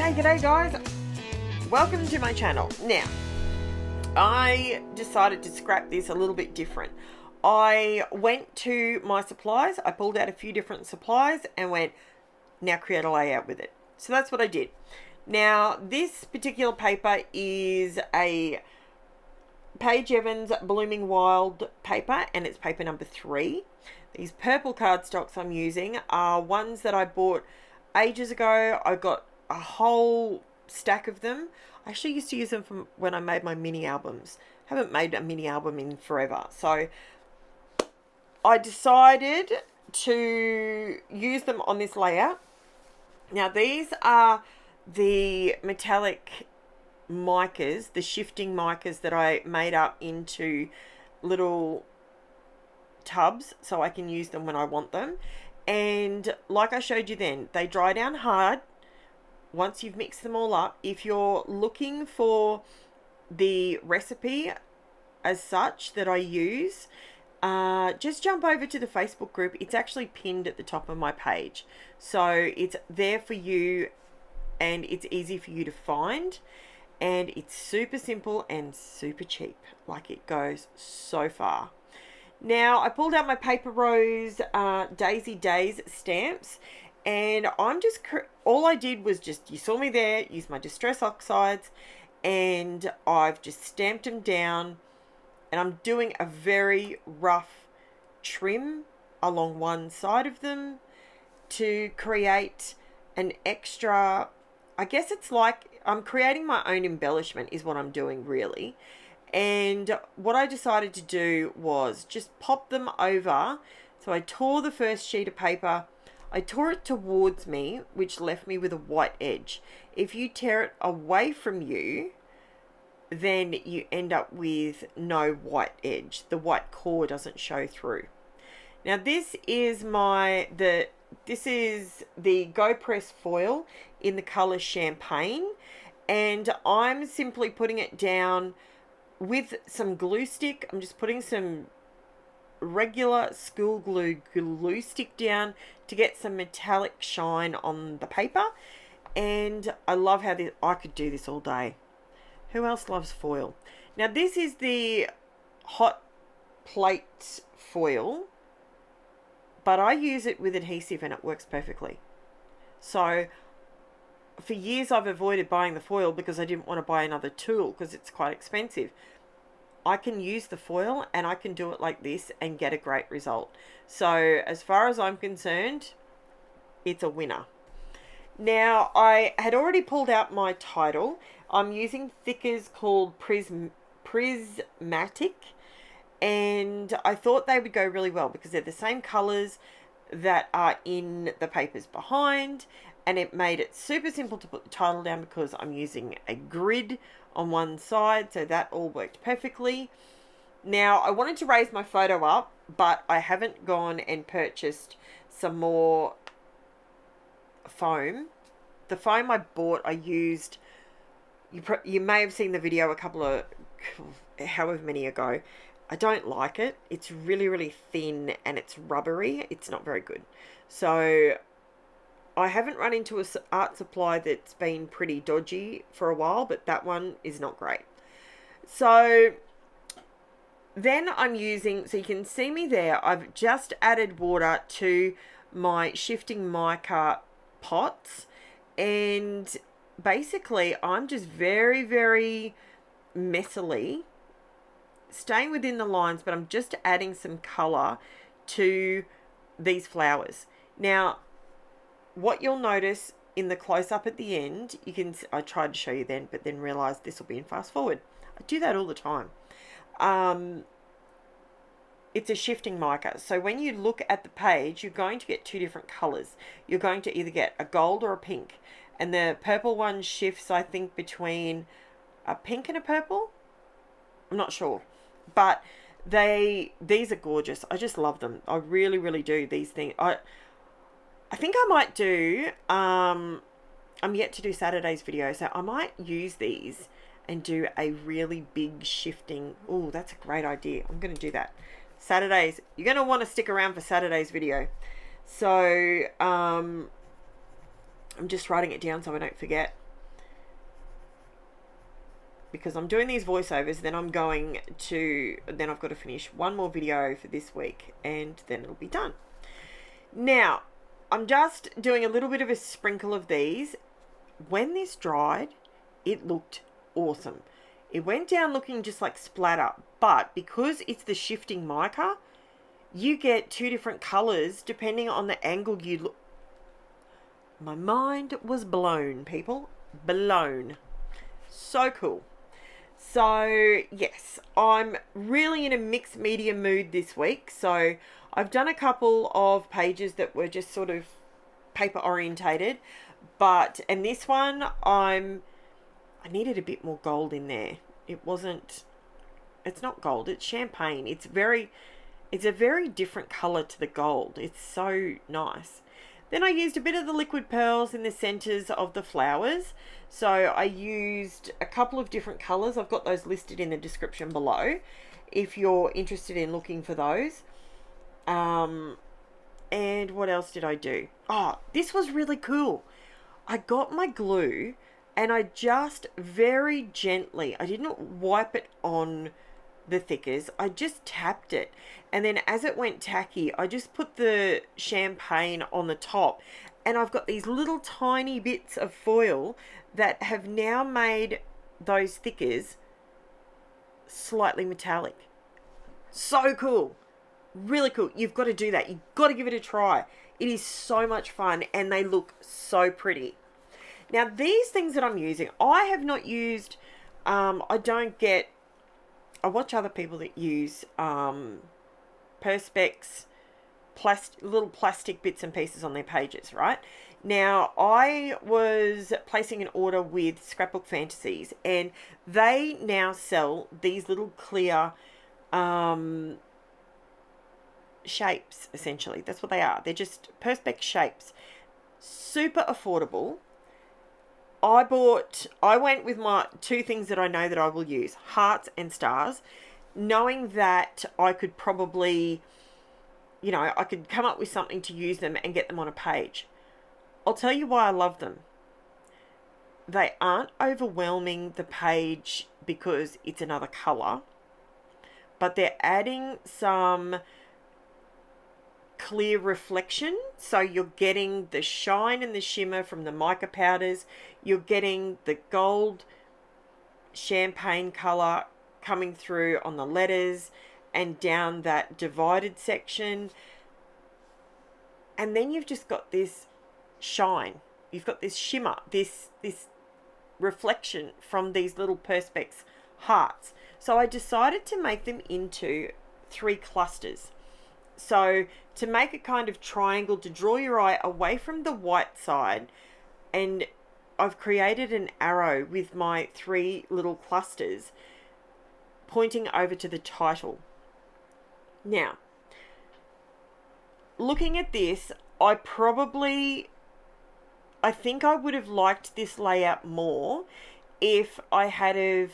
G'day guys, welcome to my channel. Now, I decided to scrap this a little bit different. I went to my supplies, I pulled out a few different supplies and went, now create a layout with it. So that's what I did. Now, this particular paper is a Paige Evans Blooming Wild paper, and it's paper number 3. These purple cardstocks I'm using are ones that I bought ages ago. I got a whole stack of them. I actually used to use them from when I made my mini albums. Haven't made a mini album in forever. So I decided to use them on this layout. Now these are the metallic micas, the shifting micas that I made up into little tubs so I can use them when I want them. And like I showed you then, they dry down hard once you've mixed them all up. If you're looking for the recipe as such that I use, just jump over to the Facebook group. It's actually pinned at the top of my page, so it's there for you and it's easy for you to find, and it's super simple and super cheap. Like, it goes so far. Now I pulled out my Paper Rose Daisy Days stamps, and I'm just, all I did was just, you saw me there, use my Distress Oxides, and I've just stamped them down, and I'm doing a very rough trim along one side of them to create an extra, I guess it's like I'm creating my own embellishment is what I'm doing really. And what I decided to do was just pop them over. So I tore the first sheet of paper, I tore it towards me, which left me with a white edge. If you tear it away from you, then you end up with no white edge. The white core doesn't show through. Now this is this is the Go Press foil in the color Champagne, and I'm simply putting it down with some glue stick. I'm just putting some regular school glue stick down to get some metallic shine on the paper. And I love how this, I could do this all day. Who else loves foil? Now this is the hot plate foil, but I use it with adhesive and it works perfectly. So for years I've avoided buying the foil because I didn't want to buy another tool because it's quite expensive. I can use the foil and I can do it like this and get a great result. So as far as I'm concerned, it's a winner. Now I had already pulled out my title. I'm using thickers called Prismatic, and I thought they would go really well because they're the same colors that are in the papers behind, and it made it super simple to put the title down because I'm using a grid on one side, so that all worked perfectly. Now I wanted to raise my photo up, but I haven't gone and purchased some more foam. The foam I bought, I used, you may have seen the video a couple of, however many ago. I don't like it. It's really, really thin and it's rubbery. It's not very good. So I haven't run into an art supply that's been pretty dodgy for a while, but that one is not great. So then I'm using, so you can see me there, I've just added water to my shifting mica pots, and basically I'm just very, very messily staying within the lines, but I'm just adding some color to these flowers. Now what you'll notice in the close-up at the end, you can, I tried to show you then, but then realized this will be in fast forward. I do that all the time. It's a shifting mica. So when you look at the page, you're going to get two different colors. You're going to either get a gold or a pink. And the purple one shifts, I think, between a pink and a purple. I'm not sure. But these are gorgeous. I just love them. I really, really do. These things. I think I might do, I'm yet to do Saturday's video, so I might use these and do a really big shifting. Oh, that's a great idea. I'm going to do that. Saturdays, you're going to want to stick around for Saturday's video. So I'm just writing it down so I don't forget. because I'm doing these voiceovers, then I've got to finish one more video for this week, and then it'll be done. Now, I'm just doing a little bit of a sprinkle of these. When this dried, it looked awesome. It went down looking just like splatter, but because it's the shifting mica, you get two different colors depending on the angle you look. My mind was blown, people. Blown. So cool. So, yes, I'm really in a mixed media mood this week. So, I've done a couple of pages that were just sort of paper orientated. And this one, I needed a bit more gold in there. It's not gold, it's champagne. It's a very different color to the gold. It's so nice. Then I used a bit of the liquid pearls in the centers of the flowers. So I used a couple of different colors. I've got those listed in the description below if you're interested in looking for those. And what else did I do? Oh, this was really cool. I got my glue and I just very gently, I didn't wipe it on the thickers, I just tapped it, and then as it went tacky, I just put the champagne on the top, and I've got these little tiny bits of foil that have now made those thickers slightly metallic. So cool. Really cool. You've got to do that. You've got to give it a try. It is so much fun, and they look so pretty. Now, these things that I'm using, I have not used, I watch other people that use Perspex, little plastic bits and pieces on their pages, right? Now, I was placing an order with Scrapbook Fantasies, and they now sell these little clear shapes, essentially. That's what they are. They're just Perspex shapes. Super affordable. I went with my two things that I know that I will use, hearts and stars, knowing that I could probably, I could come up with something to use them and get them on a page. I'll tell you why I love them. They aren't overwhelming the page because it's another color, but they're adding some clear reflection, so you're getting the shine and the shimmer from the mica powders, you're getting the gold champagne color coming through on the letters and down that divided section, and then you've just got this shine, you've got this shimmer, this reflection from these little Perspex hearts. So I decided to make them into 3 clusters. So to make a kind of triangle to draw your eye away from the white side, and I've created an arrow with my 3 little clusters pointing over to the title. Now, looking at this, I think I would have liked this layout more if I had have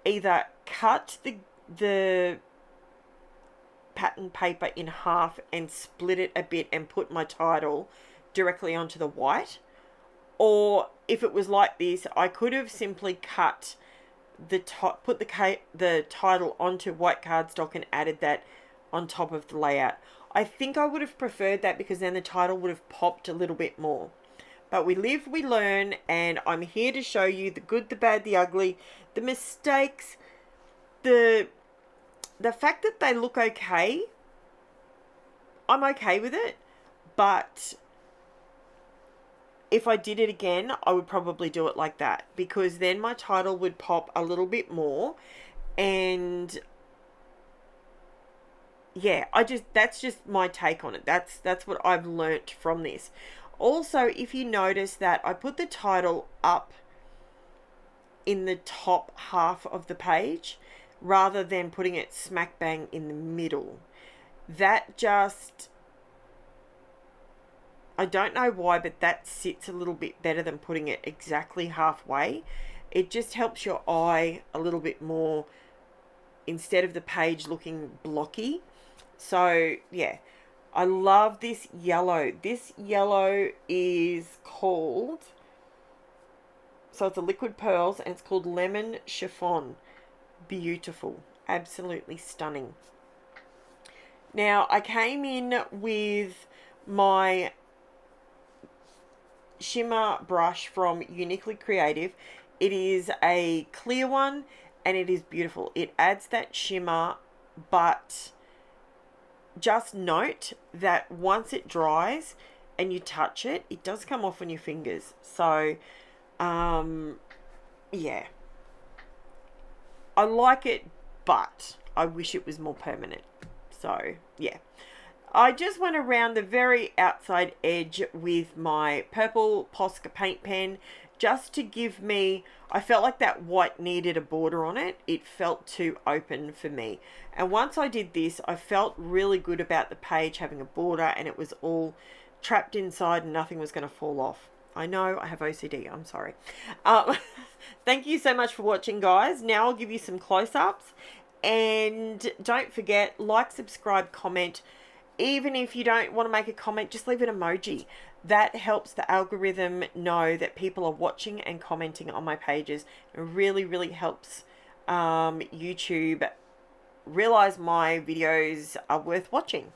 either cut the pattern paper in half and split it a bit and put my title directly onto the white, or if it was like this, I could have simply cut put the title onto white cardstock and added that on top of the layout. I think I would have preferred that because then the title would have popped a little bit more. But we live, we learn, and I'm here to show you the good, the bad, the ugly, the mistakes, the fact that they look okay. I'm okay with it, but if I did it again, I would probably do it like that, because then my title would pop a little bit more. And yeah, that's just my take on it. That's what I've learnt from this. Also, if you notice that I put the title up in the top half of the page rather than putting it smack bang in the middle, that just, I don't know why, but that sits a little bit better than putting it exactly halfway. It just helps your eye a little bit more instead of the page looking blocky. So yeah, I love this yellow. This yellow is called So it's a liquid pearls, and it's called Lemon Chiffon. Beautiful. Absolutely stunning. Now, I came in with my shimmer brush from Uniquely Creative. It is a clear one, and it is beautiful. It adds that shimmer, but just note that once it dries and you touch it, it does come off on your fingers. So, yeah. I like it, but I wish it was more permanent. So, yeah. I just went around the very outside edge with my purple Posca paint pen just to give me, I felt like that white needed a border on it. It felt too open for me. And once I did this, I felt really good about the page having a border, and it was all trapped inside and nothing was going to fall off. I know I have OCD. I'm sorry. Thank you so much for watching, guys. Now I'll give you some close-ups. And don't forget, like, subscribe, comment. Even if you don't want to make a comment, just leave an emoji. That helps the algorithm know that people are watching and commenting on my pages. It really, really helps YouTube realize my videos are worth watching.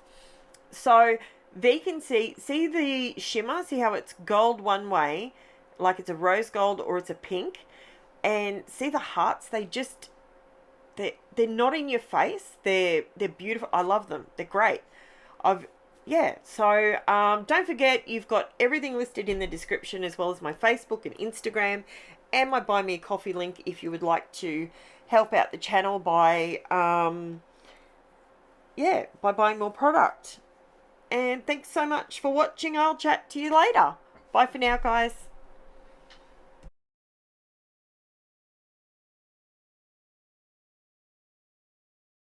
So there you can see the shimmer. See how it's gold one way, like it's a rose gold or it's a pink. And see the hearts, they're not in your face. They're beautiful. I love them. They're great. So don't forget, you've got everything listed in the description, as well as my Facebook and Instagram and my Buy Me a Coffee link if you would like to help out the channel by buying more product. And thanks so much for watching. I'll chat to you later. Bye for now, guys.